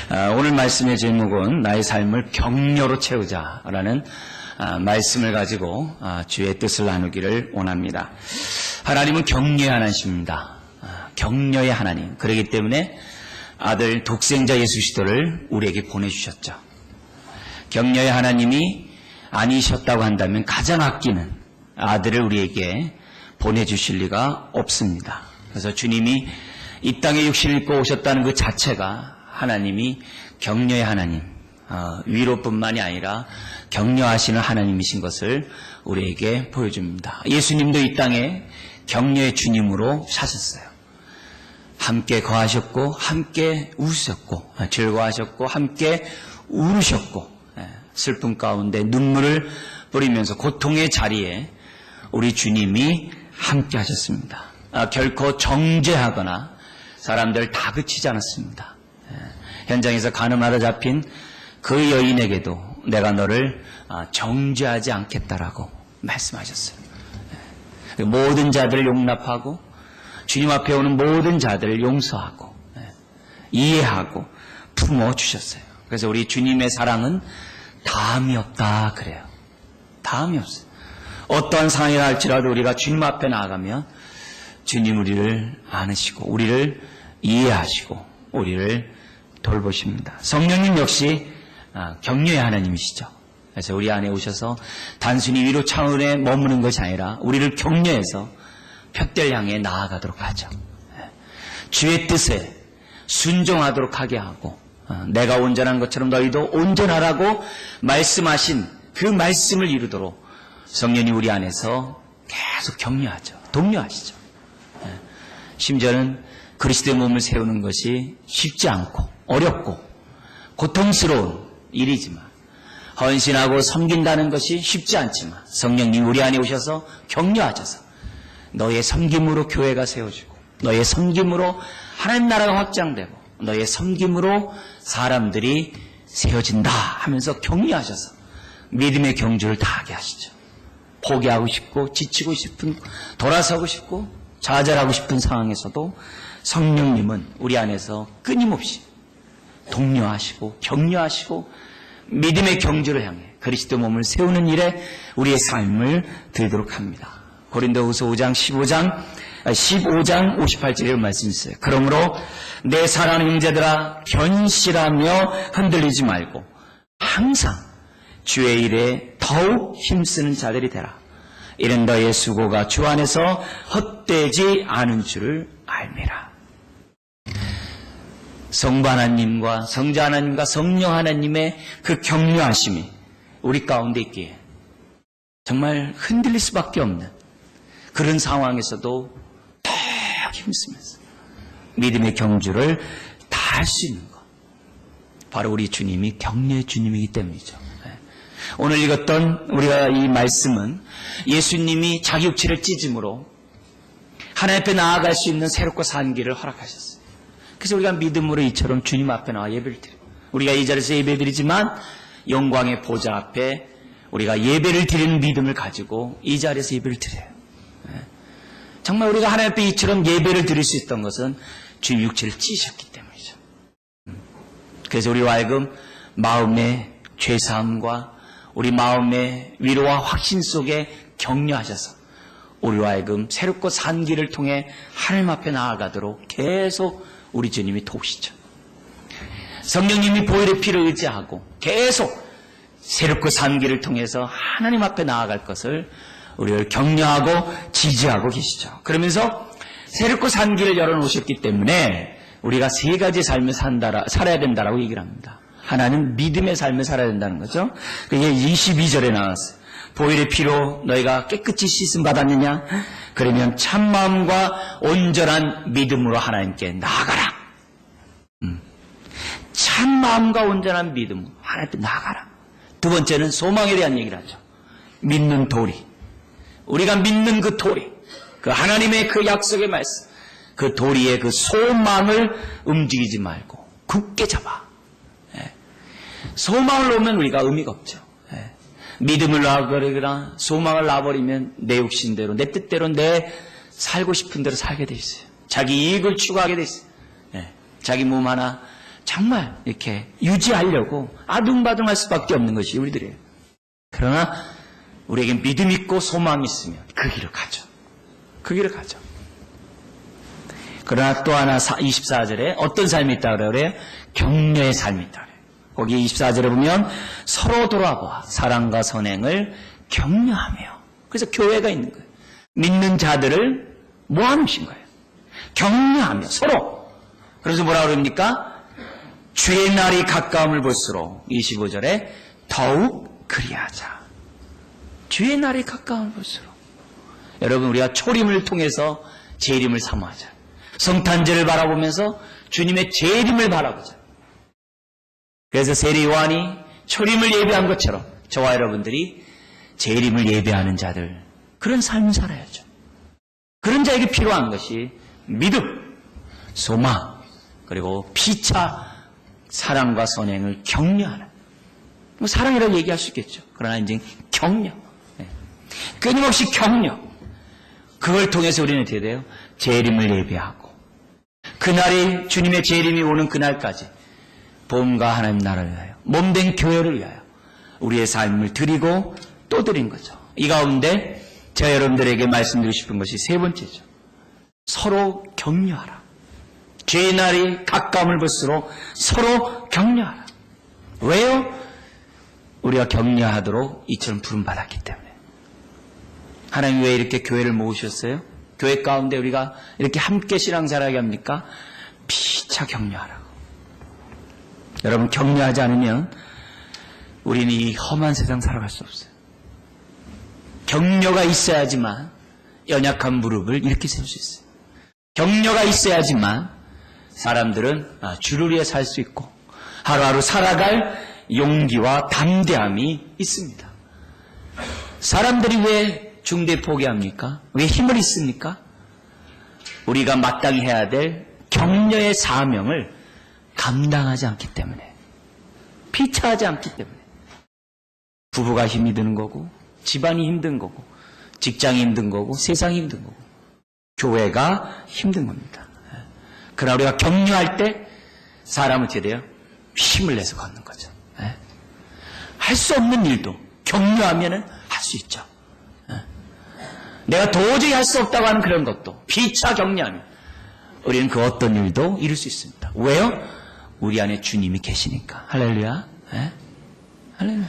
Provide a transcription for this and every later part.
오늘 말씀의 제목은 나의 삶을 격려로 채우자라는 말씀을 가지고 주의 뜻을 나누기를 원합니다. 하나님은 격려의 하나님입니다. 격려의 하나님. 그렇기 때문에 아들 독생자 예수 그리스도를 우리에게 보내주셨죠. 격려의 하나님이 아니셨다고 한다면 가장 아끼는 아들을 우리에게 보내주실 리가 없습니다. 그래서 주님이 이 땅에 육신을 입고 오셨다는 그 자체가 하나님이 격려의 하나님, 위로뿐만이 아니라 격려하시는 하나님이신 것을 우리에게 보여줍니다. 예수님도 이 땅에 격려의 주님으로 사셨어요. 함께 거하셨고 함께 웃으셨고 즐거워하셨고 함께 울으셨고 슬픔 가운데 눈물을 뿌리면서 고통의 자리에 우리 주님이 함께 하셨습니다. 결코 정죄하거나 사람들 다그치지 않았습니다. 현장에서 가늠하러 잡힌 그 여인에게도 내가 너를 정죄하지 않겠다라고 말씀하셨어요. 모든 자들을 용납하고 주님 앞에 오는 모든 자들을 용서하고 이해하고 품어주셨어요. 그래서 우리 주님의 사랑은 다음이 없다 그래요. 다음이 없어요. 어떠한 상황이 할지라도 우리가 주님 앞에 나아가면 주님 우리를 안으시고 우리를 이해하시고 우리를 돌보십니다. 성령님 역시 격려의 하나님이시죠. 그래서 우리 안에 오셔서 단순히 위로 차원에 머무는 것이 아니라 우리를 격려해서 푯대를 향해 나아가도록 하죠. 주의 뜻에 순종하도록 하게 하고 내가 온전한 것처럼 너희도 온전하라고 말씀하신 그 말씀을 이루도록 성령이 우리 안에서 계속 격려하죠. 독려하시죠. 심지어는 그리스도의 몸을 세우는 것이 쉽지 않고 어렵고 고통스러운 일이지만 헌신하고 섬긴다는 것이 쉽지 않지만 성령님 우리 안에 오셔서 격려하셔서 너의 섬김으로 교회가 세워지고 너의 섬김으로 하나님 나라가 확장되고 너의 섬김으로 사람들이 세워진다 하면서 격려하셔서 믿음의 경주를 다하게 하시죠. 포기하고 싶고 지치고 싶은 돌아서고 싶고 좌절하고 싶은 상황에서도 성령님은 우리 안에서 끊임없이 독려하시고 격려하시고 믿음의 경주를 향해 그리스도 몸을 세우는 일에 우리의 삶을 들도록 합니다. 고린도후서 5장 15장 58절에 말씀이 있어요. 그러므로 내 사랑하는 형제들아 견실하며 흔들리지 말고 항상 주의 일에 더욱 힘쓰는 자들이 되라. 이는 너의 수고가 주 안에서 헛되지 않은 줄을 알미라. 성부 하나님과 성자 하나님과 성령 하나님의 그 격려하심이 우리 가운데 있기에 정말 흔들릴 수밖에 없는 그런 상황에서도 더 힘쓰면서 믿음의 경주를 다 할 수 있는 것, 바로 우리 주님이 격려의 주님이기 때문이죠. 오늘 읽었던 우리가 이 말씀은 예수님이 자기 육체를 찢음으로 하나님 앞에 나아갈 수 있는 새롭고 산 길을 허락하셨어요. 그래서 우리가 믿음으로 이처럼 주님 앞에 나와 예배를 드려요. 우리가 이 자리에서 예배드리지만 영광의 보좌 앞에 우리가 예배를 드리는 믿음을 가지고 이 자리에서 예배를 드려요. 정말 우리가 하나님 앞에 이처럼 예배를 드릴 수 있던 것은 주님 육체를 찢으셨기 때문이죠. 그래서 우리와 하여금 마음의 죄사함과 우리 마음의 위로와 확신 속에 격려하셔서 우리와 하여금 새롭고 산 길을 통해 하나님 앞에 나아가도록 계속 우리 주님이 도우시죠. 성령님이 보혈의 피를 의지하고 계속 새롭고 산 길을 통해서 하나님 앞에 나아갈 것을 우리를 격려하고 지지하고 계시죠. 그러면서 새롭고 산 길을 열어놓으셨기 때문에 우리가 세 가지 삶을 살아야 된다라고 얘기를 합니다. 하나는 믿음의 삶을 살아야 된다는 거죠. 그게 22절에 나왔어요. 보혈의 피로 너희가 깨끗이 씻음 받았느냐? 그러면 참마음과 온전한 믿음으로 하나님께 나아가라. 참마음과 온전한 믿음으로 하나님께 나아가라. 두 번째는 소망에 대한 얘기를 하죠. 믿는 도리. 우리가 믿는 그 도리. 그 하나님의 그 약속의 말씀. 그 도리의 그 소망을 움직이지 말고 굳게 잡아. 소망을 놓으면 우리가 의미가 없죠. 믿음을 놔버리거나 소망을 놔버리면 내 욕심대로 내 뜻대로 내 살고 싶은 대로 살게 돼 있어요. 자기 이익을 추구하게 돼 있어요. 자기 몸 하나 정말 이렇게 유지하려고 아둥바둥할 수밖에 없는 것이 우리들이에요. 그러나 우리에게 믿음 있고 소망이 있으면 그 길을 가죠. 그 길을 가죠. 그러나 또 하나 24절에 어떤 삶이 있다 그래요? 격려의 삶이 있다 그래요. 거기 24절에 보면 서로 돌아보아 사랑과 선행을 격려하며, 그래서 교회가 있는 거예요. 믿는 자들을 모아놓으신 거예요. 격려하며 서로. 그래서 뭐라고 그럽니까? 주의 날이 가까움을 볼수록 25절에 더욱 그리하자. 주의 날이 가까움을 볼수록. 여러분, 우리가 초림을 통해서 재림을 사모하자. 성탄절을 바라보면서 주님의 재림을 바라보자. 그래서 세례 요한이 초림을 예배한 것처럼 저와 여러분들이 재림을 예배하는 자들, 그런 삶을 살아야죠. 그런 자에게 필요한 것이 믿음, 소망, 그리고 피차 사랑과 선행을 격려하는. 뭐 사랑이라고 얘기할 수 있겠죠. 그러나 이제 격려, 끊임없이 격려. 그걸 통해서 우리는 어떻게 돼요? 재림을 예배하고, 그날이 주님의 재림이 오는 그날까지 복음과 하나님 나라를 위하여, 몸된 교회를 위하여 우리의 삶을 드리고 또 드린 거죠. 이 가운데 제가 여러분들에게 말씀드리고 싶은 것이 세 번째죠. 서로 격려하라. 죄의 날이 가까움을 볼수록 서로 격려하라. 왜요? 우리가 격려하도록 이처럼 부름받았기 때문에. 하나님 왜 이렇게 교회를 모으셨어요? 교회 가운데 우리가 이렇게 함께 신앙생활하게 합니까? 피차 격려하라고. 여러분, 격려하지 않으면 우리는 이 험한 세상 살아갈 수 없어요. 격려가 있어야지만 연약한 무릎을 이렇게 세울 수 있어요. 격려가 있어야지만 사람들은 주를 위해 살 수 있고 하루하루 살아갈 용기와 담대함이 있습니다. 사람들이 왜 중대 포기합니까? 왜 힘을 잃습니까? 우리가 마땅히 해야 될 격려의 사명을 감당하지 않기 때문에, 피차하지 않기 때문에. 부부가 힘이 드는 거고, 집안이 힘든 거고, 직장이 힘든 거고, 세상이 힘든 거고, 교회가 힘든 겁니다. 그러나 우리가 격려할 때 사람은 어떻게 돼요? 힘을 내서 걷는 거죠. 할 수 없는 일도 격려하면 할 수 있죠. 내가 도저히 할 수 없다고 하는 그런 것도 피차 격려하면 우리는 그 어떤 일도 이룰 수 있습니다. 왜요? 우리 안에 주님이 계시니까. 할렐루야. 할렐루야.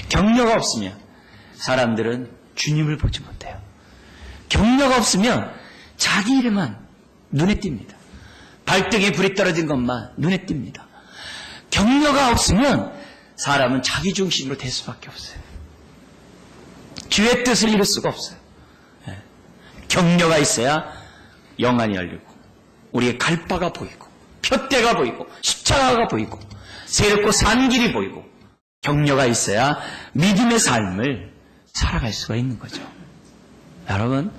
격려가 없으면 사람들은 주님을 보지 못해요. 격려가 없으면 자기 일에만 눈에 띕니다. 발등에 불이 떨어진 것만 눈에 띕니다. 격려가 없으면 사람은 자기 중심으로 될 수밖에 없어요. 주의 뜻을 이룰 수가 없어요. 격려가 있어야 영안이 열리고, 우리의 갈 바가 보이고, 표대가 보이고, 십자가가 보이고, 새롭고 산 길이 보이고, 격려가 있어야 믿음의 삶을 살아갈 수가 있는 거죠. 여러분,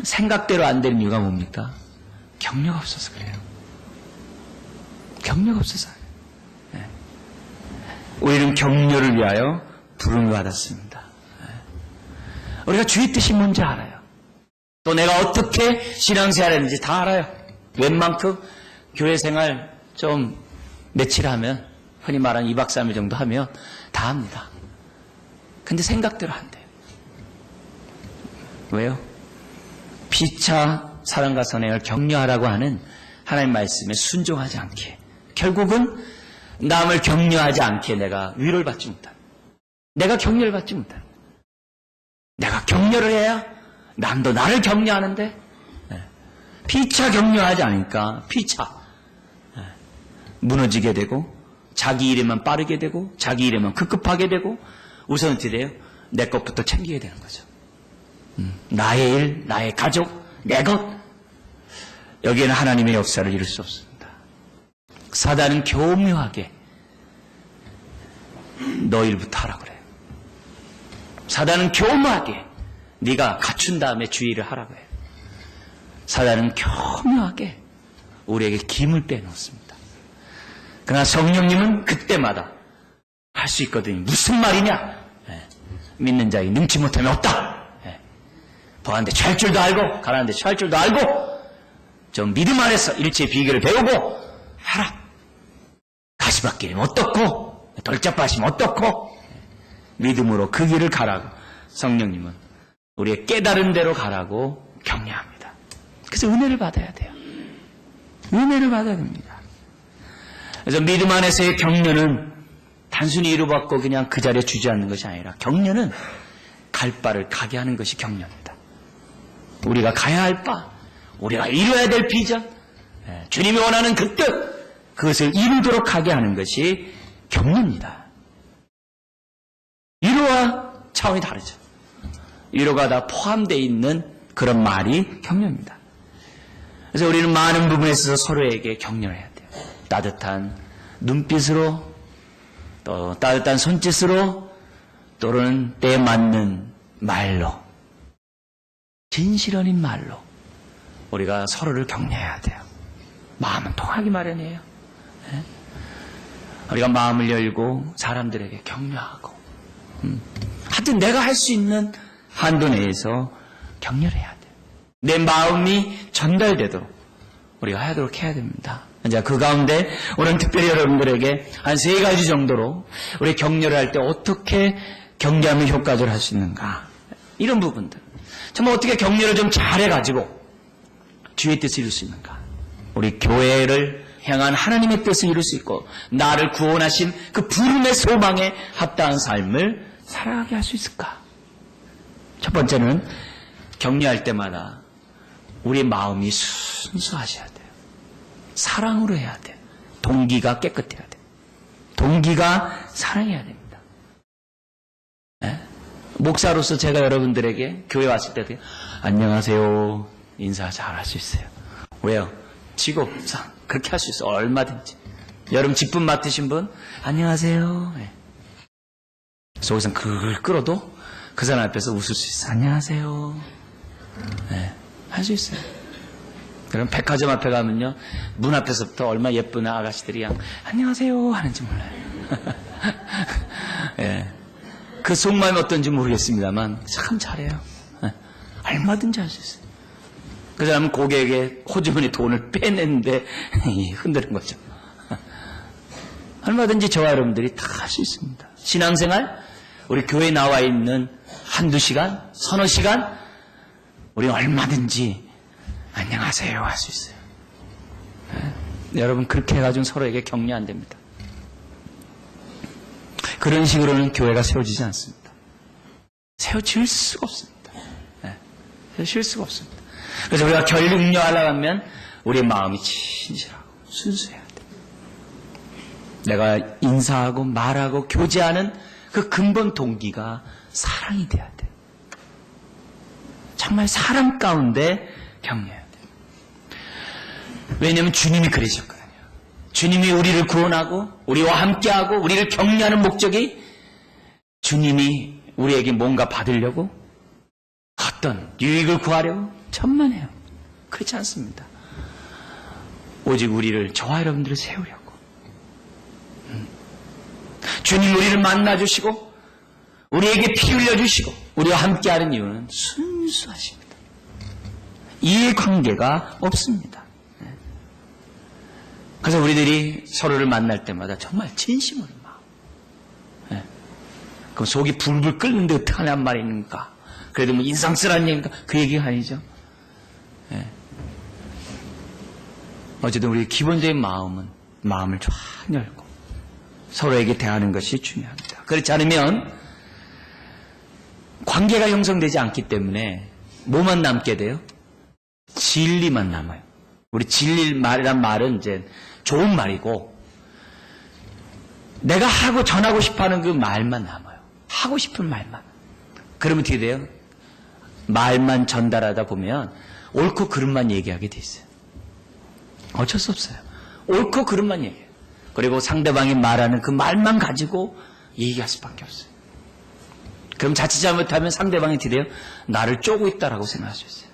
생각대로 안 되는 이유가 뭡니까? 격려가 없어서 그래요. 격려가 없어서. 우리는 격려를 위하여 부름을 받았습니다. 우리가 주의 뜻이 뭔지 알아요. 또 내가 어떻게 신앙생활을 했는지 다 알아요. 웬만큼 교회 생활 좀 며칠 하면, 흔히 말하는 2박 3일 정도 하면 다 합니다. 근데 생각대로 안 돼요. 왜요? 피차 사랑과 선행을 격려하라고 하는 하나님 말씀에 순종하지 않게, 결국은 남을 격려하지 않게 내가 위로를 받지 못한다. 내가 격려를 받지 못한다. 내가 격려를 해야 남도 나를 격려하는데, 피차 격려하지 않으니까 피차 무너지게 되고, 자기 일에만 빠르게 되고, 자기 일에만 급급하게 되고, 우선 어떻게 돼요? 내 것부터 챙기게 되는 거죠. 나의 일, 나의 가족, 내 것. 여기에는 하나님의 역사를 이룰 수 없습니다. 사단은 교묘하게 너 일부터 하라 그래요. 사단은 교묘하게 네가 갖춘 다음에 주의를 하라고 해요. 사단은 교묘하게 우리에게 김을 빼놓습니다. 그러나 성령님은 그때마다 할 수 있거든요. 무슨 말이냐? 믿는 자에게 능치 못하면 없다. 더한데 취할 줄도 알고, 가라는데 취할 줄도 알고, 좀 믿음 안에서 일체의 비결을 배우고 하라. 가시밭길이면 어떻고 돌짝밭이면 어떻고 믿음으로 그 길을 가라고 성령님은 우리의 깨달은 대로 가라고 격려합니다. 그래서 은혜를 받아야 돼요. 은혜를 받아야 됩니다. 그래서 믿음 안에서의 격려는 단순히 이루받고 그냥 그 자리에 주저앉는 것이 아니라 격려는 갈 바를 가게 하는 것이 격려입니다. 우리가 가야 할 바, 우리가 이루어야 될 비전, 주님이 원하는 그 뜻, 그것을 이루도록 가게 하는 것이 격려입니다. 위로와 차원이 다르죠. 위로가 다 포함되어 있는 그런 말이 격려입니다. 그래서 우리는 많은 부분에 있어서 서로에게 격려를 해야 돼요. 따뜻한 눈빛으로, 또 따뜻한 손짓으로, 또는 때에 맞는 말로, 진실 어린 말로 우리가 서로를 격려해야 돼요. 마음은 통하기 마련이에요. 네? 우리가 마음을 열고 사람들에게 격려하고, 하여튼 내가 할 수 있는 한도 내에서 격려를 해야 돼요. 내 마음이 전달되도록 우리가 하도록 해야 됩니다. 이제 그 가운데 오늘 특별히 여러분들에게 한 3가지 정도로 우리 격려를 할 때 어떻게 격려하면 효과적으로 할 수 있는가, 이런 부분들, 정말 어떻게 격려를 좀 잘해가지고 주의 뜻을 이룰 수 있는가, 우리 교회를 향한 하나님의 뜻을 이룰 수 있고 나를 구원하신 그 부름의 소망에 합당한 삶을 살아가게 할 수 있을까. 첫 번째는 격려할 때마다 우리의 마음이 순수하셔야 돼요. 사랑으로 해야 돼요. 동기가 깨끗해야 돼요. 동기가 사랑해야 됩니다. 네? 목사로서 제가 여러분들에게 교회 왔을 때도 안녕하세요 인사 잘 할 수 있어요. 왜요? 직업상 그렇게 할 수 있어요. 얼마든지. 여러분 직분 맡으신 분 안녕하세요. 네. 속에서 그걸 끌어도 그 사람 앞에서 웃을 수 있어요. 안녕하세요. 네, 할 수 있어요. 그럼 백화점 앞에 가면요, 문 앞에서부터 얼마나 예쁜 아가씨들이 그냥 안녕하세요 하는지 몰라요. 네. 그 속마음이 어떤지 모르겠습니다만 참 잘해요. 네. 얼마든지 할 수 있어요. 그 사람은 고객에게 호주머니 돈을 빼냈는데 흔드는 거죠. 얼마든지 저와 여러분들이 다 할 수 있습니다. 신앙생활, 우리 교회에 나와 있는 한두 시간, 서너 시간, 우리 얼마든지 안녕하세요 할 수 있어요. 네? 여러분 그렇게 해가지고 서로에게 격려 안 됩니다. 그런 식으로는 교회가 세워지지 않습니다. 세워질 수가 없습니다. 네? 세워질 수가 없습니다. 그래서 우리가 격려하려고 하면 우리의 마음이 진실하고 순수해야 돼요. 내가 인사하고 말하고 교제하는 그 근본 동기가 사랑이 돼야 돼요. 정말 사랑 가운데 격려해야 돼요. 왜냐하면 주님이 그러셨거든요. 주님이 우리를 구원하고 우리와 함께하고 우리를 격려하는 목적이 주님이 우리에게 뭔가 받으려고, 어떤 유익을 구하려고 천만에요. 그렇지 않습니다. 오직 우리를, 저와 여러분들을 세우려고. 주님 우리를 만나주시고 우리에게 피 흘려주시고 우리와 함께하는 이유는 순수하십니다. 이해관계가 없습니다. 그래서 우리들이 서로를 만날 때마다 정말 진심으로 마음. 그럼 속이 불불 끓는데 어떡하냔 말입니까? 그래도 뭐 인상 쓰라는 얘기인가? 그 얘기가 아니죠. 어쨌든 우리 기본적인 마음은 마음을 쫙 열고 서로에게 대하는 것이 중요합니다. 그렇지 않으면 관계가 형성되지 않기 때문에 뭐만 남게 돼요? 진리만 남아요. 우리 진리 말이란 말은 이제 좋은 말이고, 내가 하고 전하고 싶어하는 그 말만 남아요. 하고 싶은 말만. 그러면 어떻게 돼요? 말만 전달하다 보면 옳고 그름만 얘기하게 돼 있어요. 어쩔 수 없어요. 옳고 그름만 얘기해요. 그리고 상대방이 말하는 그 말만 가지고 얘기할 수밖에 없어요. 그럼 자칫 잘못하면 상대방이 어떻게 돼요? 나를 쪼고 있다라고 생각할 수 있어요.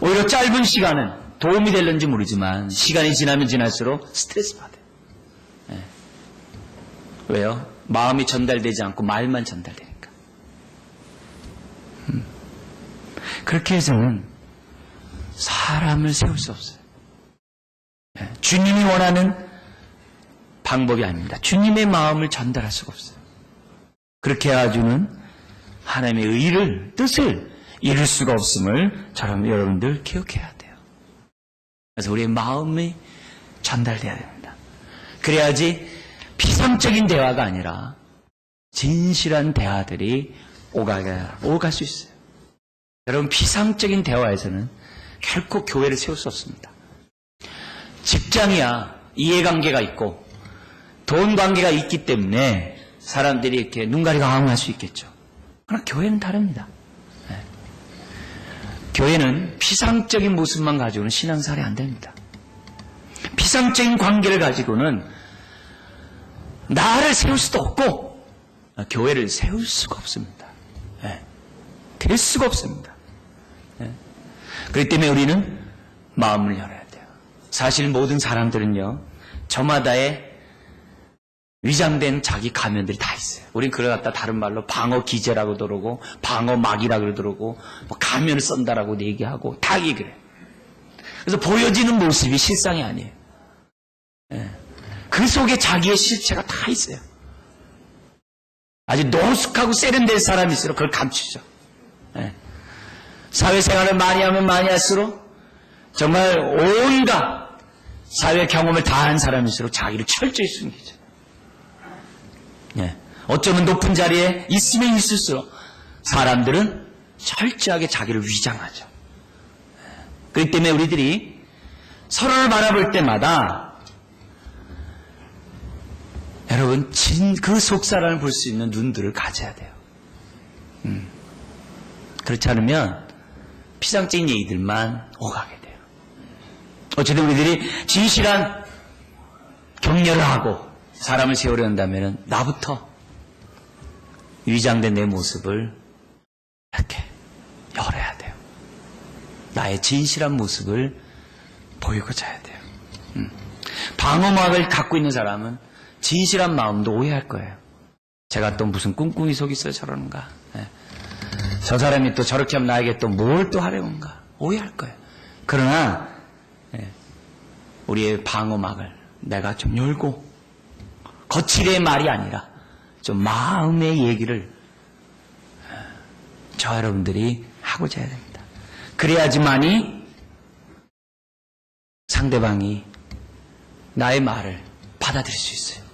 오히려 짧은 시간은 도움이 될는지 모르지만 시간이 지나면 지날수록 스트레스 받아요. 네. 왜요? 마음이 전달되지 않고 말만 전달되니까. 그렇게 해서는 사람을 세울 수 없어요. 주님이 원하는 방법이 아닙니다. 주님의 마음을 전달할 수가 없어요. 그렇게 해가지고는 하나님의 의를, 뜻을 이룰 수가 없음을 저는 여러분들 기억해야 돼요. 그래서 우리의 마음이 전달돼야 됩니다. 그래야지 피상적인 대화가 아니라 진실한 대화들이 오갈 수 있어요. 여러분, 피상적인 대화에서는 결코 교회를 세울 수 없습니다. 직장이야 이해관계가 있고 돈 관계가 있기 때문에 사람들이 이렇게 눈가리가 황할 수 있겠죠. 그러나 교회는 다릅니다. 네. 교회는 피상적인 모습만 가지고는 신앙생활이 안 됩니다. 피상적인 관계를 가지고는 나를 세울 수도 없고 교회를 세울 수가 없습니다. 네. 될 수가 없습니다. 네. 그렇기 때문에 우리는 마음을 열어야 돼요. 사실 모든 사람들은요, 저마다의 위장된 자기 가면들이 다 있어요. 우린 그걸 갖다 다른 말로 방어 기제라고도 그러고 방어 막이라고 그러고 뭐 가면을 썬다라고 얘기하고 다 얘기를 해요. 그래서 보여지는 모습이 실상이 아니에요. 예. 그 속에 자기의 실체가 다 있어요. 아주 노숙하고 세련된 사람일수록 그걸 감추죠. 예. 사회생활을 많이 하면 많이 할수록 정말 온갖 사회 경험을 다한 사람일수록 자기를 철저히 숨기죠. 예. 어쩌면 높은 자리에 있으면 있을수록 사람들은 철저하게 자기를 위장하죠. 그렇기 때문에 우리들이 서로를 바라볼 때마다 여러분 그 속사람을 볼 수 있는 눈들을 가져야 돼요. 그렇지 않으면 피상적인 얘기들만 오가게 돼요. 어쨌든 우리들이 진실한 격려를 하고 사람을 세우려 한다면 나부터 위장된 내 모습을 이렇게 열어야 돼요. 나의 진실한 모습을 보이고자 해야 돼요. 방어막을 갖고 있는 사람은 진실한 마음도 오해할 거예요. 제가 또 무슨 꿍꿍이 속이 있어요 저러는가. 네. 저 사람이 또 저렇게 하면 나에게 또 뭘 또 하려는가 오해할 거예요. 그러나 우리의 방어막을 내가 좀 열고 거칠의 말이 아니라 좀 마음의 얘기를 저 여러분들이 하고자 해야 됩니다. 그래야지만이 상대방이 나의 말을 받아들일 수 있어요.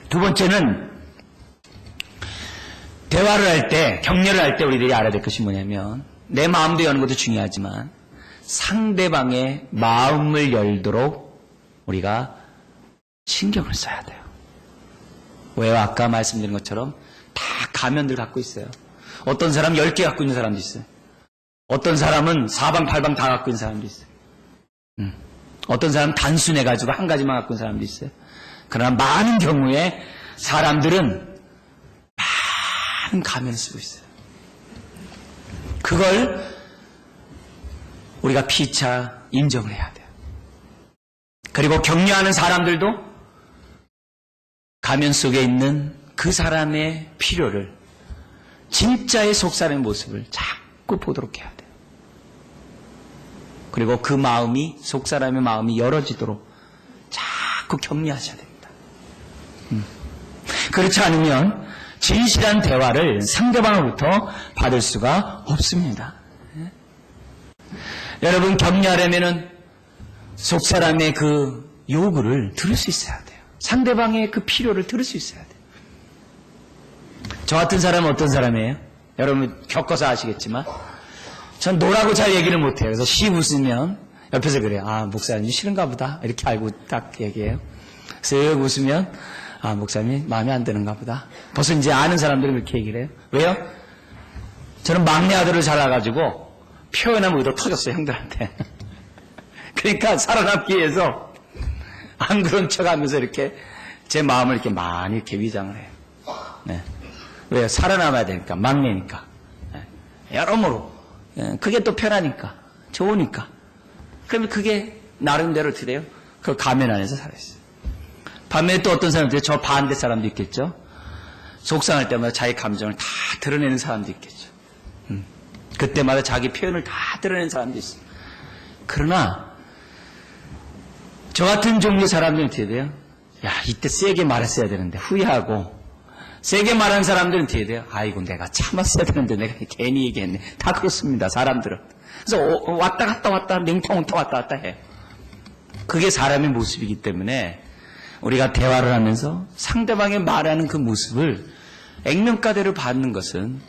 두 번째는 대화를 할 때, 격려를 할 때 우리들이 알아야 될 것이 뭐냐면 내 마음도 여는 것도 중요하지만 상대방의 마음을 열도록 우리가 신경을 써야 돼요. 왜요? 아까 말씀드린 것처럼 다 가면들 갖고 있어요. 어떤 사람은 10개 갖고 있는 사람도 있어요. 어떤 사람은 사방팔방 다 갖고 있는 사람도 있어요. 어떤 사람은 단순해가지고 한 가지만 갖고 있는 사람도 있어요. 그러나 많은 경우에 사람들은 많은 가면을 쓰고 있어요. 그걸 우리가 피차 인정을 해야 돼요. 그리고 격려하는 사람들도 가면 속에 있는 그 사람의 필요를 진짜의 속사람의 모습을 자꾸 보도록 해야 돼요. 그리고 그 마음이 속사람의 마음이 열어지도록 자꾸 격려하셔야 됩니다. 그렇지 않으면 진실한 대화를 상대방으로부터 받을 수가 없습니다. 여러분 격려하려면은 속사람의 그 요구를 들을 수 있어야 돼요. 상대방의 그 필요를 들을 수 있어야 돼요. 저 같은 사람은 어떤 사람이에요? 여러분 겪어서 아시겠지만 전 노라고 잘 얘기를 못해요. 그래서 씩 웃으면 옆에서 그래요. 아 목사님 싫은가 보다 이렇게 알고 딱 얘기해요. 쓱 웃으면 아 목사님 마음에 안 드는가 보다. 벌써 이제 아는 사람들은 그렇게 얘기를 해요. 왜요? 저는 막내 아들을 잘라가지고 표현하면 의도 터졌어요 형들한테. 그러니까 살아남기 위해서 안 그런 척하면서 이렇게 제 마음을 이렇게 많이 이렇게 위장을 해요. 네. 왜요? 살아남아야 되니까 막내니까. 네. 여러모로 그게 또 편하니까 좋으니까. 그러면 그게 나름대로 어떻게 돼요? 그 가면 안에서 살아있어요. 반면에 또 어떤 사람들이 저 반대 사람도 있겠죠. 속상할 때마다 자기 감정을 다 드러내는 사람도 있겠죠. 그때마다 자기 표현을 다 드러내는 사람도 있어요. 그러나 저 같은 종류의 사람들은 어떻게 돼요? 야, 이때 세게 말했어야 되는데 후회하고, 세게 말한 사람들은 어떻게 돼요? 아이고, 내가 참았어야 되는데 내가 괜히 얘기했네. 다 그렇습니다, 사람들은. 그래서 왔다 갔다 냉탕온탕 왔다 갔다 해요. 그게 사람의 모습이기 때문에 우리가 대화를 하면서 상대방의 말하는 그 모습을 액면가대로 받는 것은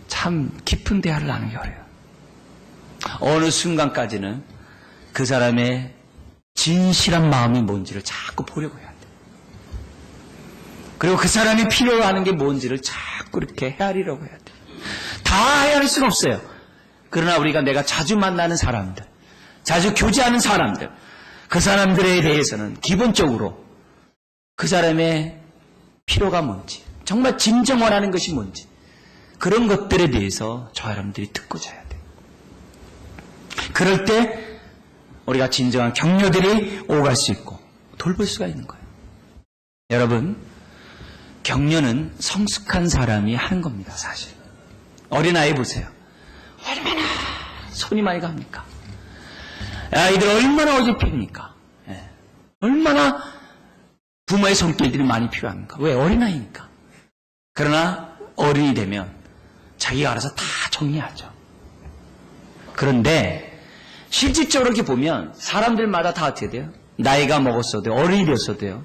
참 깊은 대화를 나누기 어려워요. 어느 순간까지는 그 사람의 진실한 마음이 뭔지를 자꾸 보려고 해야 돼요. 그리고 그 사람이 필요로 하는 게 뭔지를 자꾸 이렇게 헤아리려고 해야 돼요. 다 헤아릴 수는 없어요. 그러나 우리가 내가 자주 만나는 사람들, 자주 교제하는 사람들, 그 사람들에 대해서는 기본적으로 그 사람의 필요가 뭔지, 정말 진정 원하는 것이 뭔지, 그런 것들에 대해서 저 여러분들이 듣고 자야 돼요. 그럴 때 우리가 진정한 격려들이 오갈 수 있고 돌볼 수가 있는 거예요. 여러분, 격려는 성숙한 사람이 하는 겁니다, 사실. 어린아이 보세요. 얼마나 손이 많이 갑니까? 아이들 얼마나 어집힙니까? 얼마나 부모의 손길들이 많이 필요합니까? 왜? 어린아이니까. 그러나 어른이 되면 자기가 알아서 다 정리하죠. 그런데 실질적으로 이렇게 보면 사람들마다 다 어떻게 돼요? 나이가 먹었어도요, 어른이 되었어도요,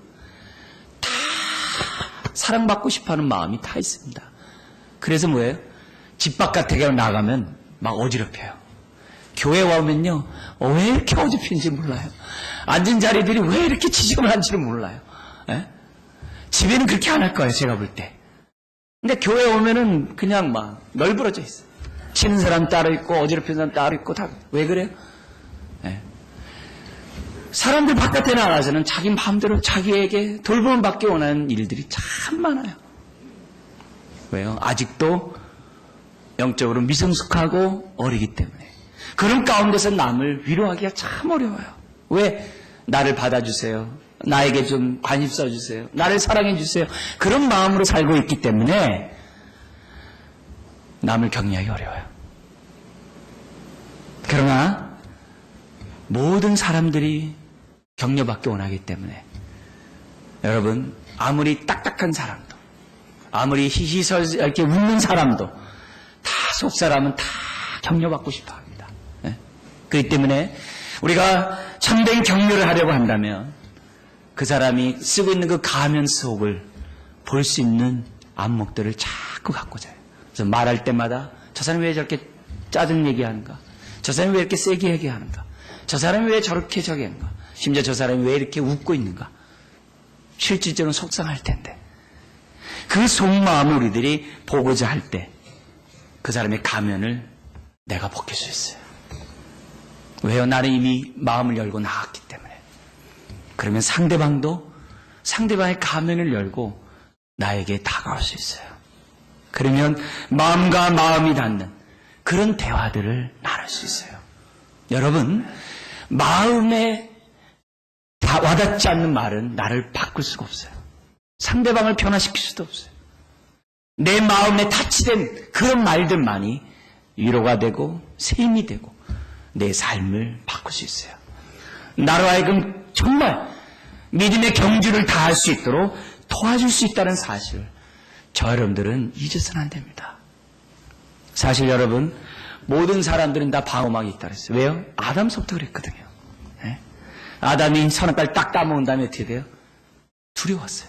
다 사랑받고 싶어하는 마음이 다 있습니다. 그래서 뭐예요? 집 바깥에 나가면 막 어지럽혀요. 교회 와오면요, 왜 이렇게 어지럽힌지 몰라요. 앉은 자리들이 왜 이렇게 지저분한지는 몰라요. 에? 집에는 그렇게 안 할 거예요, 제가 볼 때. 근데 교회 오면은 그냥 막 널브러져 있어요. 치는 사람 따로 있고 어지럽힌 사람 따로 있고 다. 왜 그래요? 에? 사람들 바깥에 나가서는 자기 마음대로 자기에게 돌봄을 받기 원하는 일들이 참 많아요. 왜요? 아직도 영적으로 미성숙하고 어리기 때문에. 그런 가운데서 남을 위로하기가 참 어려워요. 왜? 나를 받아주세요. 나에게 좀 관심 써주세요. 나를 사랑해주세요. 그런 마음으로 살고 있기 때문에 남을 격려하기 어려워요. 그러나 모든 사람들이 격려받기 원하기 때문에 여러분, 아무리 딱딱한 사람도, 아무리 히히설 이렇게 웃는 사람도 다 속사람은 다 격려받고 싶어 합니다. 네? 그렇기 때문에 우리가 참된 격려를 하려고 한다면 그 사람이 쓰고 있는 그 가면 속을 볼 수 있는 안목들을 자꾸 갖고 자요. 그래서 말할 때마다 저 사람이 왜 저렇게 짜증 얘기하는가? 저 사람이 왜 이렇게 세게 얘기하는가? 저 사람이 왜 저렇게 저기 하는가? 심지어 저 사람이 왜 이렇게 웃고 있는가? 실질적으로 속상할 텐데. 그 속마음을 우리들이 보고자 할 때 그 사람의 가면을 내가 벗길 수 있어요. 왜요? 나는 이미 마음을 열고 나왔기 때문에. 그러면 상대방도 상대방의 가면을 열고 나에게 다가올 수 있어요. 그러면 마음과 마음이 닿는 그런 대화들을 나눌 수 있어요. 여러분, 마음에 와닿지 않는 말은 나를 바꿀 수가 없어요. 상대방을 변화시킬 수도 없어요. 내 마음에 타치된 그런 말들만이 위로가 되고 새 힘이 되고 내 삶을 바꿀 수 있어요. 나로 하여금 정말 믿음의 경주를 다할 수 있도록 도와줄 수 있다는 사실을 저 여러분들은 잊어서는 안 됩니다. 사실 여러분, 모든 사람들은 다 방어막이 있다고 했어요. 왜요? 아담서부터 그랬거든요. 네? 아담이 선악과를 딱 따먹은 다음에 어떻게 돼요? 두려웠어요.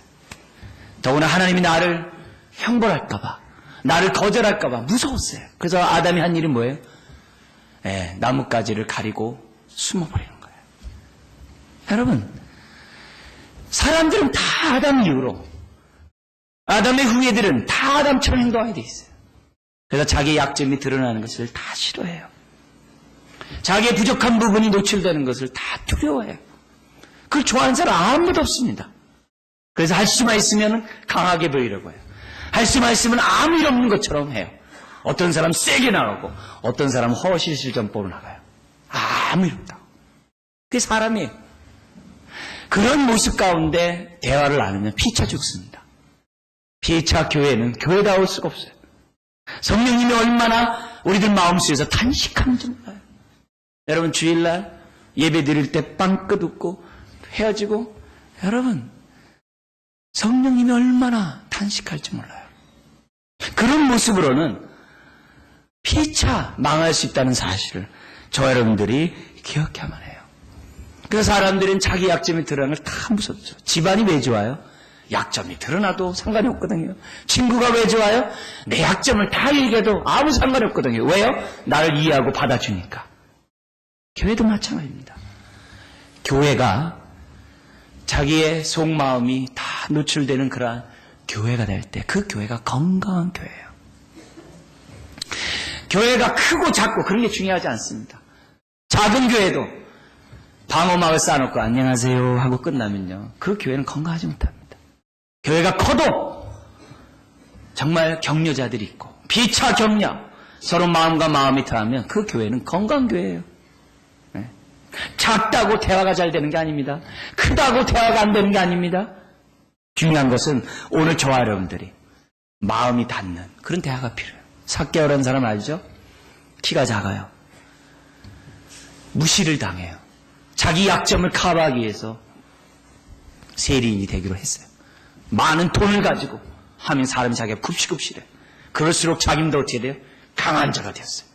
더구나 하나님이 나를 형벌할까봐, 나를 거절할까봐 무서웠어요. 그래서 아담이 한 일이 뭐예요? 나뭇가지를 가리고 숨어버리는 거예요. 여러분, 사람들은 다 아담 이후로, 아담의 후예들은 다 아담처럼 행동하게 돼 있어요. 그래서 자기의 약점이 드러나는 것을 다 싫어해요. 자기의 부족한 부분이 노출되는 것을 다 두려워해요. 그걸 좋아하는 사람 아무도 없습니다. 그래서 할 수만 있으면 강하게 보이려고 해요. 할 수만 있으면 아무 일 없는 것처럼 해요. 어떤 사람 세게 나가고 어떤 사람 허실실전법으로 나가요. 아무 일 없다고. 그게 사람이에요. 그런 모습 가운데 대화를 나누면 피차 죽습니다. 피차 교회는 교회다울 수가 없어요. 성령님이 얼마나 우리들 마음속에서 탄식하는지 몰라요. 여러분, 주일날 예배 드릴 때 빵끝 웃고 헤어지고. 여러분, 성령님이 얼마나 탄식할지 몰라요. 그런 모습으로는 피차 망할 수 있다는 사실을 저 여러분들이 기억해야만 해요. 그래서 사람들은 자기 약점이 드러나는 걸 다 무섭죠. 집안이 왜 좋아요? 약점이 드러나도 상관이 없거든요. 친구가 왜 좋아요? 내 약점을 다 얘기해도 아무 상관이 없거든요. 왜요? 나를 이해하고 받아주니까. 교회도 마찬가지입니다. 교회가 자기의 속마음이 다 노출되는 그러한 교회가 될 때 그 교회가 건강한 교회예요. 교회가 크고 작고 그런 게 중요하지 않습니다. 작은 교회도 방어막을 쌓아놓고 안녕하세요 하고 끝나면요, 그 교회는 건강하지 못합니다. 교회가 커도 정말 격려자들이 있고 비차 격려, 서로 마음과 마음이 통하면 그 교회는 건강한 교회예요. 네. 작다고 대화가 잘 되는 게 아닙니다. 크다고 대화가 안 되는 게 아닙니다. 중요한 것은 오늘 저와 여러분들이 마음이 닿는 그런 대화가 필요해요. 삭개오라는 사람 알죠? 키가 작아요. 무시를 당해요. 자기 약점을 커버하기 위해서 세리인이 되기로 했어요. 많은 돈을 가지고 하면 사람이 자기가 굽시굽시래. 그럴수록 자기도 어떻게 돼요? 강한 자가 되었어요.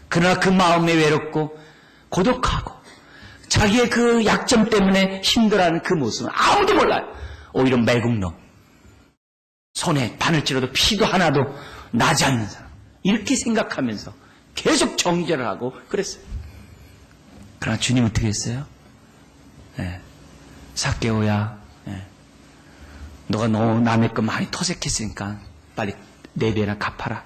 그러나 그 마음이 외롭고 고독하고 자기의 그 약점 때문에 힘들어하는 그 모습은 아무도 몰라요. 오히려 매국노, 손에 바늘 찔러도 피도 하나도 나지 않는 사람, 이렇게 생각하면서 계속 정죄를 하고 그랬어요. 그러나 주님 어떻게 했어요? 삭개오야, 너가 너무 남의 것 많이 토색했으니까 빨리 4배나 갚아라.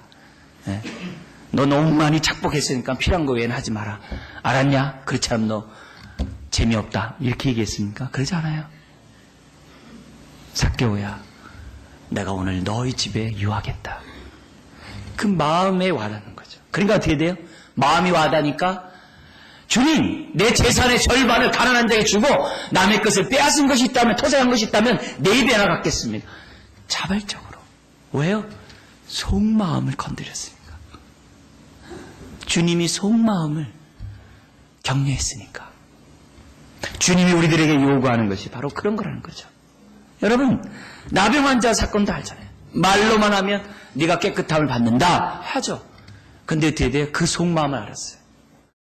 너 너무 많이 착복했으니까 필요한 거 외에는 하지 마라. 알았냐? 그렇지 않으면 너 재미없다. 이렇게 얘기했습니까? 그러지 않아요. 삭개오야, 내가 오늘 너희 집에 유하겠다. 그 마음에 와닿는 거죠. 그러니까 어떻게 돼요? 마음이 와닿으니까 주님, 내 재산의 절반을 가난한 자에게 주고 남의 것을 빼앗은 것이 있다면, 토색한 것이 있다면 4배나 갚겠습니다. 자발적으로. 왜요? 속마음을 건드렸으니까. 주님이 속마음을 격려했으니까. 주님이 우리들에게 요구하는 것이 바로 그런 거라는 거죠. 여러분, 나병 환자 사건도 알잖아요. 말로만 하면 네가 깨끗함을 받는다 하죠. 근데 어떻게 돼요? 그 속마음을 알았어요.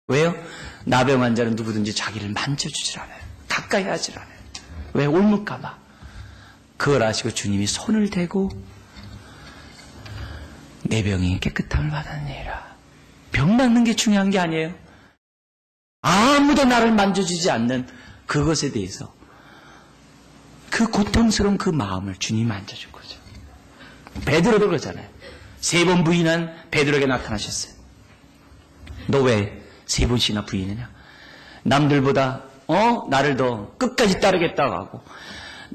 왜요? 나병 환자는 누구든지 자기를 만져주질 않아요. 가까이 하질 않아요. 왜? 옮을까 봐. 그걸 아시고 주님이 손을 대고 내 병이 깨끗함을 받았느니라. 병 낫는 게 중요한 게 아니에요. 아무도 나를 만져주지 않는 그것에 대해서 그 고통스러운 그 마음을 주님이 만져준 거죠. 베드로도 그러잖아요. 3번 부인한 베드로에게 나타나셨어요. 너 왜 3번씩이나 부인하냐? 남들보다 나를 더 끝까지 따르겠다고 하고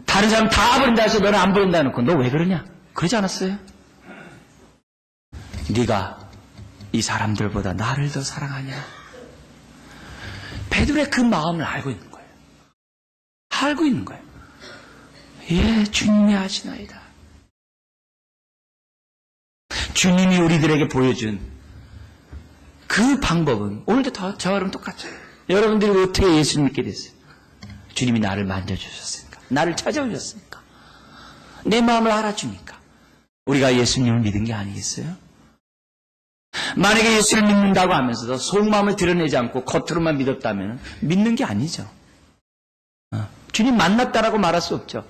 다른 사람 다 버린다 해서 너는 안 버린다 해놓고 너 왜 그러냐? 그러지 않았어요? 네가 이 사람들보다 나를 더 사랑하냐? 베드로의 그 마음을 알고 있는 거예요. 알고 있는 거예요. 예, 주님이 아시나이다. 주님이 우리들에게 보여준 그 방법은 오늘도 저와 여러분 똑같죠. 여러분들이 어떻게 예수 믿게 됐어요? 주님이 나를 만져주셨으니까, 나를 찾아오셨으니까, 내 마음을 알아주니까 우리가 예수님을 믿은 게 아니겠어요? 만약에 예수를 믿는다고 하면서도 속마음을 드러내지 않고 겉으로만 믿었다면 믿는 게 아니죠. 주님 만났다라고 말할 수 없죠.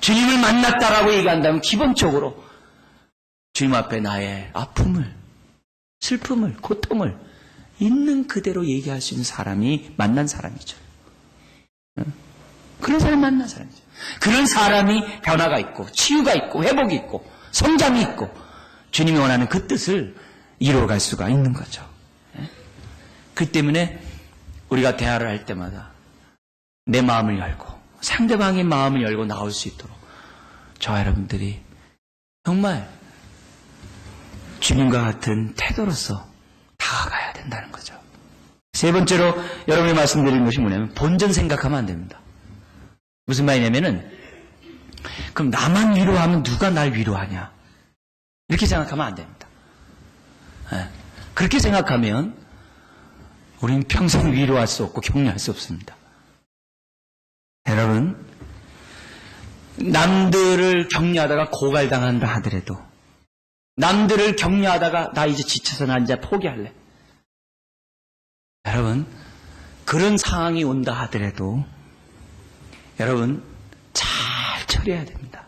주님을 만났다라고 얘기한다면 기본적으로 주님 앞에 나의 아픔을, 슬픔을, 고통을 있는 그대로 얘기할 수 있는 사람이 만난 사람이죠. 그런 사람이 만난 사람이죠. 그런 사람이 변화가 있고 치유가 있고 회복이 있고 성장이 있고 주님이 원하는 그 뜻을 이루어갈 수가 있는 거죠. 그 때문에 우리가 대화를 할 때마다 내 마음을 열고 상대방의 마음을 열고 나올 수 있도록 저와 여러분들이 정말 주님과 같은 태도로서 다가가야 된다는 거죠. 3번째로 여러분이 말씀드린 것이 뭐냐면 본전 생각하면 안 됩니다. 무슨 말이냐면은 그럼 나만 위로하면 누가 날 위로하냐 이렇게 생각하면 안 됩니다. 그렇게 생각하면 우리는 평생 위로할 수 없고 격려할 수 없습니다. 여러분, 남들을 격려하다가 고갈당한다 하더라도, 남들을 격려하다가 나 이제 지쳐서 나 이제 포기할래. 여러분, 그런 상황이 온다 하더라도 여러분 잘 처리해야 됩니다.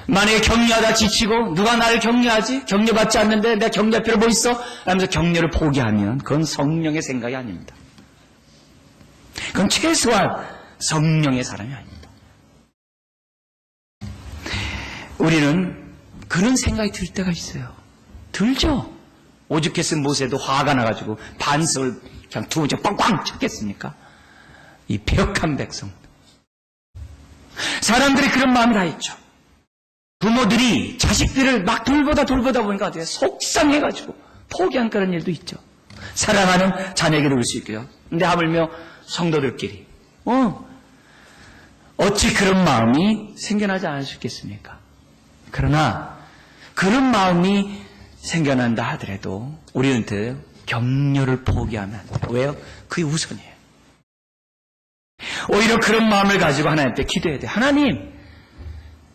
만약에 격려하다 지치고 누가 나를 격려하지? 격려받지 않는데 내가 격려할 필요 뭐 있어? 하면서 격려를 포기하면 그건 성령의 생각이 아닙니다. 그건 최소한 성령의 사람이 아닙니다. 우리는 그런 생각이 들 때가 있어요. 들죠? 오죽했으면 모세도 화가 나가지고 반석을 그냥 두 번째 꽝꽝 쳤겠습니까? 이 배역한 백성. 사람들이 그런 마음이 다 있죠. 부모들이 자식들을 막 돌보다 보니까 어떻게 속상해가지고 포기한 그런 일도 있죠. 사랑하는 자녀에게 올 수 있고요. 근데 하물며 성도들끼리 어찌 그런 마음이 생겨나지 않을 수 있겠습니까? 그러나 그런 마음이 생겨난다 하더라도 우리는 격려를 포기하면 안 돼요. 왜요? 그게 우선이에요. 오히려 그런 마음을 가지고 하나님께 기도해야 돼요. 하나님,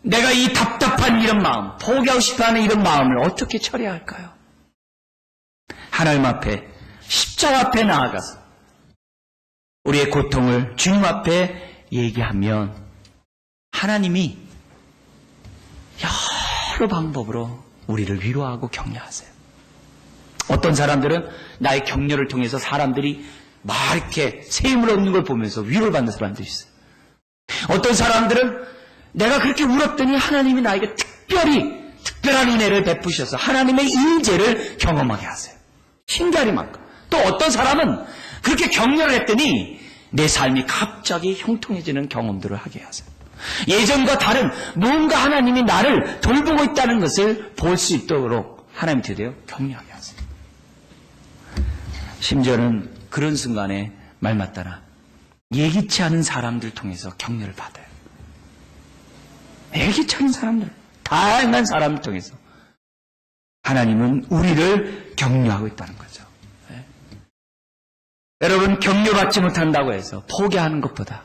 내가 이 답답한 이런 마음, 포기하고 싶어하는 이런 마음을 어떻게 처리해야 할까요? 하나님 앞에, 십자가 앞에 나아가서 우리의 고통을 주님 앞에 얘기하면 하나님이 여러 방법으로 우리를 위로하고 격려하세요. 어떤 사람들은 나의 격려를 통해서 사람들이 막 이렇게 세임을 얻는 걸 보면서 위로를 받는 사람들이 있어요. 어떤 사람들은 내가 그렇게 울었더니 하나님이 나에게 특별한 은혜를 베푸셔서 하나님의 인재를 경험하게 하세요. 신기하리만큼. 또 어떤 사람은 그렇게 격려를 했더니 내 삶이 갑자기 형통해지는 경험들을 하게 하세요. 예전과 다른 뭔가 하나님이 나를 돌보고 있다는 것을 볼 수 있도록 하나님이 드디어 격려하게 하세요. 심지어는 그런 순간에 말맞따라 예기치 않은 사람들 통해서 격려를 받아요. 예기치 않은 사람들, 다양한 사람을 통해서 하나님은 우리를 격려하고 있다는 거죠. 네. 여러분, 격려받지 못한다고 해서 포기하는 것보다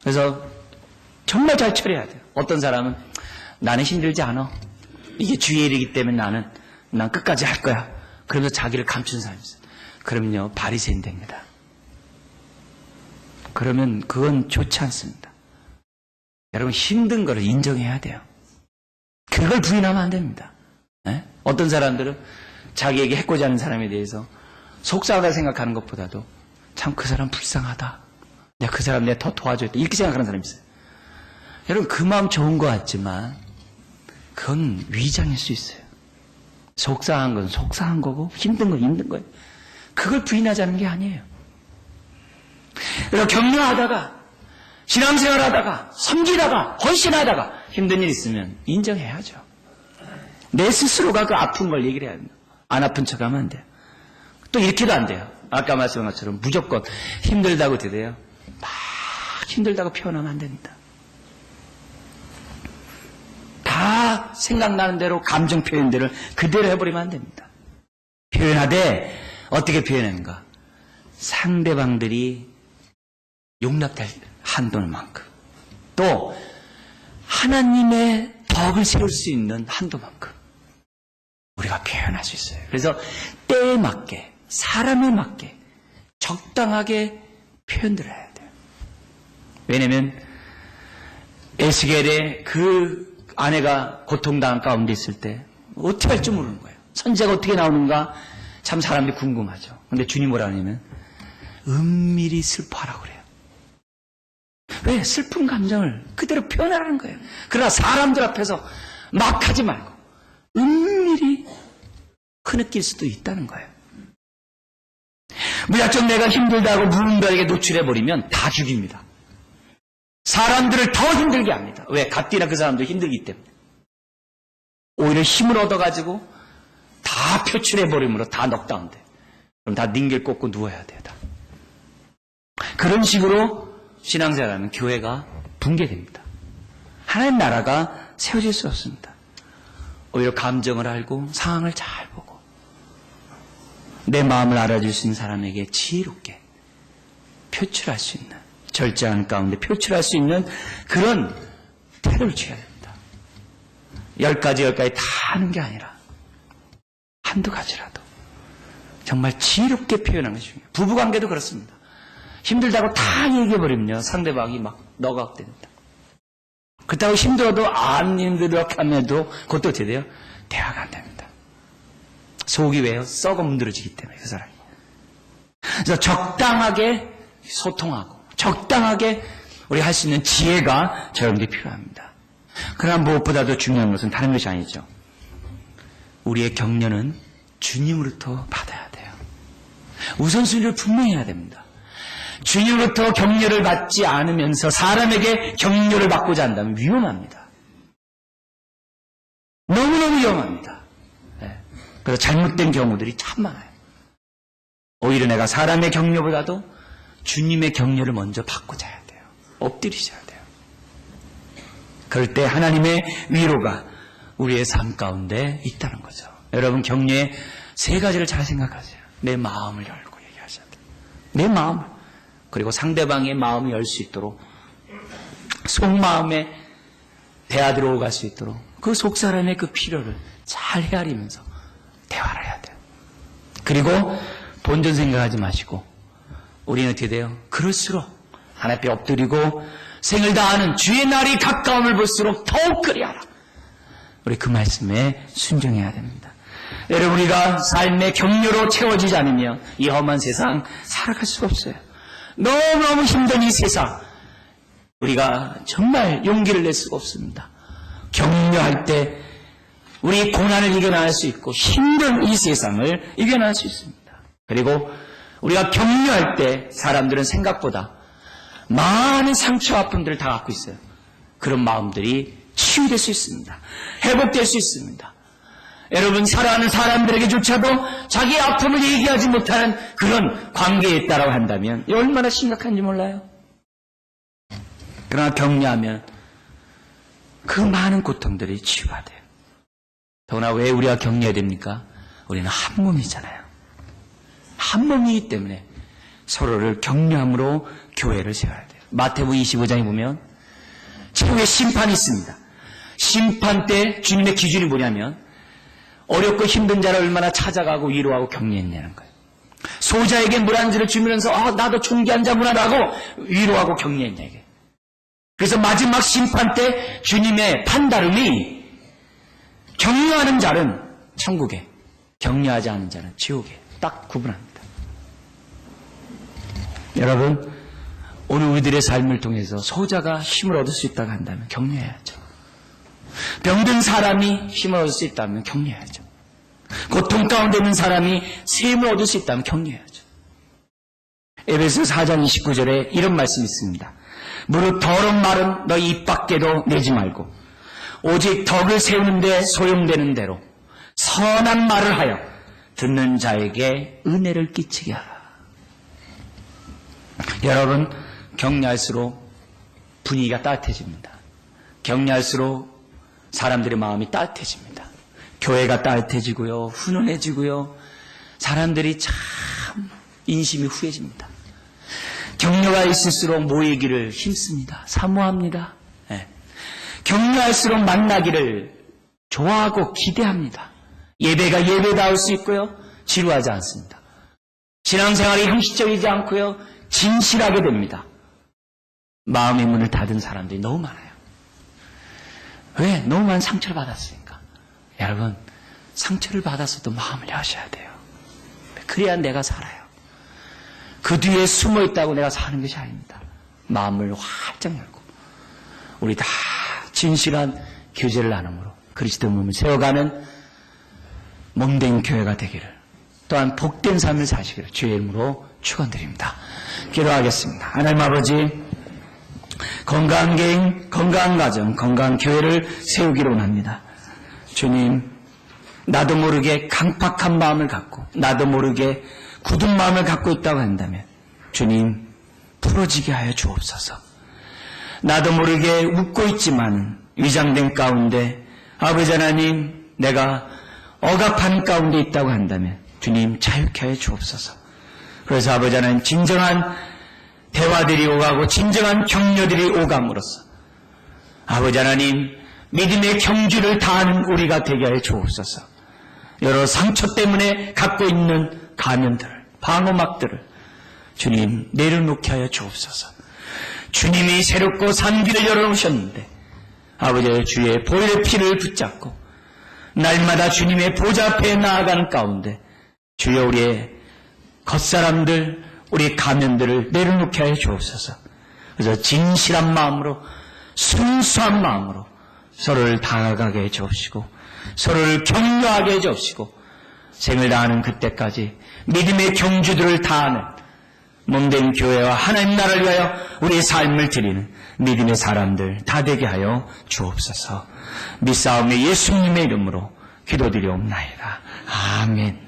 그래서 정말 잘 처리해야 돼요. 어떤 사람은 나는 힘들지 않아. 이게 주의 일이기 때문에 난 끝까지 할 거야. 그러면서 자기를 감춘 사람이 있어요. 그러면요, 바리새인 됩니다. 그러면 그건 좋지 않습니다. 여러분, 힘든 거를 인정해야 돼요. 그걸 부인하면 안 됩니다. 네? 어떤 사람들은 자기에게 해코지 하는 사람에 대해서 속상하다 생각하는 것보다도 참 그 사람 불쌍하다. 내가 그 사람 내가 더 도와줘야겠다. 이렇게 생각하는 사람이 있어요. 여러분, 그 마음 좋은 것 같지만 그건 위장일 수 있어요. 속상한 건 속상한 거고 힘든 건 힘든 거예요. 그걸 부인하자는 게 아니에요. 그래서 격려하다가 신앙생활하다가 섬기다가 헌신하다가 힘든 일 있으면 인정해야죠. 내 스스로가 그 아픈 걸 얘기를 해야 합니다. 안 아픈 척하면 안 돼요. 또 이렇게도 안 돼요. 아까 말씀한 것처럼 무조건 힘들다고 대대요. 막 힘들다고 표현하면 안 됩니다. 다 생각나는 대로 감정 표현들을 그대로 해버리면 안 됩니다. 표현하되 어떻게 표현하는가? 상대방들이 용납될 한도만큼 또 하나님의 덕을 세울 수 있는 한도만큼 우리가 표현할 수 있어요. 그래서 때에 맞게 사람에 맞게 적당하게 표현들을 해야 돼요. 왜냐하면 에스겔의 그 아내가 고통당한 가운데 있을 때 어떻게 할지 모르는 거예요. 선지자가 어떻게 나오는가 참 사람들이 궁금하죠. 근데 주님 뭐라 하냐면 은밀히 슬퍼하라고 그래요. 왜? 슬픈 감정을 그대로 표현하라는 거예요. 그러나 사람들 앞에서 막 하지 말고 은밀히 흐느낄 수도 있다는 거예요. 무작정 내가 힘들다고 누군가에게 노출해버리면 다 죽입니다. 사람들을 더 힘들게 합니다. 왜? 갓디나 그 사람도 힘들기 때문에. 오히려 힘을 얻어가지고 다 표출해버림으로 다 넉다운돼. 그럼 다 닝길 꽂고 누워야 돼요. 다. 그런 식으로 신앙생활하면 교회가 붕괴됩니다. 하나님 나라가 세워질 수 없습니다. 오히려 감정을 알고 상황을 잘 보고 내 마음을 알아줄 수 있는 사람에게 지혜롭게 표출할 수 있는, 절제하는 가운데 표출할 수 있는 그런 태도를 취해야 됩니다. 10가지 다 하는 게 아니라 한두 가지라도 정말 지혜롭게 표현하는 것이 중요해요. 부부관계도 그렇습니다. 힘들다고 다 얘기해버리면요, 상대방이 막 너각됩니다. 그렇다고 힘들어도 안 힘들어 하면도 그것도 어떻게 돼요? 대화가 안 됩니다. 속이 왜요? 썩어 문드러지기 때문에 그 사람이. 그래서 적당하게 소통하고 적당하게 우리 할 수 있는 지혜가 저에게 필요합니다. 그러나 무엇보다도 중요한 것은 다른 것이 아니죠. 우리의 격려는 주님으로부터 받아야 돼요. 우선순위를 분명히 해야 됩니다. 주님으로부터 격려를 받지 않으면서 사람에게 격려를 받고자 한다면 위험합니다. 너무너무 위험합니다. 네. 그래서 잘못된 경우들이 참 많아요. 오히려 내가 사람의 격려보다도 주님의 격려를 먼저 받고자 해야 돼요. 엎드리셔야 돼요. 그럴 때 하나님의 위로가 우리의 삶 가운데 있다는 거죠. 여러분, 격려의 3가지를 잘 생각하세요. 내 마음을 열고 얘기하셔야 돼요. 내 마음을. 그리고 상대방의 마음을 열 수 있도록, 속마음에 대화 들어갈 수 있도록 그 속사람의 그 필요를 잘 헤아리면서 대화를 해야 돼요. 그리고 본전 생각하지 마시고, 우리는 어떻게 돼요? 그럴수록 하나님 앞에 엎드리고 생을 다하는 주의 날이 가까움을 볼수록 더욱 그리하라. 우리 그 말씀에 순종해야 됩니다. 여러분, 우리가 삶의 격려로 채워지지 않으면 이 험한 세상 살아갈 수가 없어요. 너무너무 힘든 이 세상, 우리가 정말 용기를 낼 수가 없습니다. 격려할 때 우리 고난을 이겨낼 수 있고 힘든 이 세상을 이겨낼 수 있습니다. 그리고 우리가 격려할 때 사람들은 생각보다 많은 상처 아픔들을 다 갖고 있어요. 그런 마음들이 치유될 수 있습니다. 회복될 수 있습니다. 여러분, 사랑하는 사람들에게조차도 자기의 아픔을 얘기하지 못하는 그런 관계에 있다고 한다면 얼마나 심각한지 몰라요. 그러나 격려하면 그 많은 고통들이 치유가 돼요. 더구나 왜 우리가 격려해야 됩니까? 우리는 한 몸이잖아요. 한 몸이기 때문에 서로를 격려함으로 교회를 세워야 돼요. 마태복음 25장에 보면 최후의 심판이 있습니다. 심판 때 주님의 기준이 뭐냐면 어렵고 힘든 자를 얼마나 찾아가고 위로하고 격려했냐는 거예요. 소자에게 물 한 잔을 주면서 나도 존귀한 자구나라고 위로하고 격려했냐 이게. 그래서 마지막 심판 때 주님의 판단음이 격려하는 자는 천국에, 격려하지 않는 자는 지옥에 딱 구분합니다. 여러분, 오늘 우리들의 삶을 통해서 소자가 힘을 얻을 수 있다고 한다면 격려해야죠. 병든 사람이 힘을 얻을 수 있다면 격려해야죠. 고통 가운데 있는 사람이 셈을 얻을 수 있다면 격려해야죠. 에베소 4장 29절에 이런 말씀이 있습니다. 무릇 더러운 말은 너희 입 밖에도 내지 말고 오직 덕을 세우는데 소용되는 대로 선한 말을 하여 듣는 자에게 은혜를 끼치게 하라. 여러분, 격려할수록 분위기가 따뜻해집니다. 격려할수록 사람들의 마음이 따뜻해집니다. 교회가 따뜻해지고요, 훈훈해지고요, 사람들이 참 인심이 후해집니다. 격려가 있을수록 모이기를 힘씁니다. 사모합니다. 네. 격려할수록 만나기를 좋아하고 기대합니다. 예배가 예배다울 수 있고요, 지루하지 않습니다. 신앙생활이 형식적이지 않고요, 진실하게 됩니다. 마음의 문을 닫은 사람들이 너무 많아요. 왜? 너무 많은 상처를 받았으니까. 여러분, 상처를 받아서도 마음을 여셔야 돼요. 그래야 내가 살아요. 그 뒤에 숨어 있다고 내가 사는 것이 아닙니다. 마음을 활짝 열고 우리 다 진실한 교제를 나눔으로 그리스도 몸을 세워가는 몸된 교회가 되기를, 또한 복된 삶을 사시기를 주의 이름으로 축원드립니다. 기도하겠습니다. 하나님 아버지, 건강한 개인, 건강한 가정, 건강한 교회를 세우기를 원합니다. 주님, 나도 모르게 강팍한 마음을 갖고 나도 모르게 굳은 마음을 갖고 있다고 한다면 주님, 풀어지게 하여 주옵소서. 나도 모르게 웃고 있지만 위장된 가운데 아버지 하나님, 내가 억압한 가운데 있다고 한다면 주님 자유케 하여 주옵소서. 그래서 아버지 하나님 진정한 대화들이 오가고 진정한 격려들이 오감으로써 아버지 하나님 믿음의 경주를 다하는 우리가 되게 하여 주옵소서. 여러 상처 때문에 갖고 있는 가면들을, 방어막들을 주님 내려놓게 하여 주옵소서. 주님이 새롭고 산 길을 열어놓으셨는데 아버지 주의 보혈의 피를 붙잡고 날마다 주님의 보좌 앞에 나아가는 가운데 주여 우리의 겉사람들, 우리 가면들을 내려놓게 하여 주옵소서. 그래서 진실한 마음으로 순수한 마음으로 서로를 다가가게 해 주옵시고 서로를 격려하게 해 주옵시고 생을 다하는 그때까지 믿음의 경주들을 다하는 몸된 교회와 하나님 나라를 위하여 우리의 삶을 드리는 믿음의 사람들 다 되게 하여 주옵소서. 믿사오며 예수님의 이름으로 기도드리옵나이다. 아멘.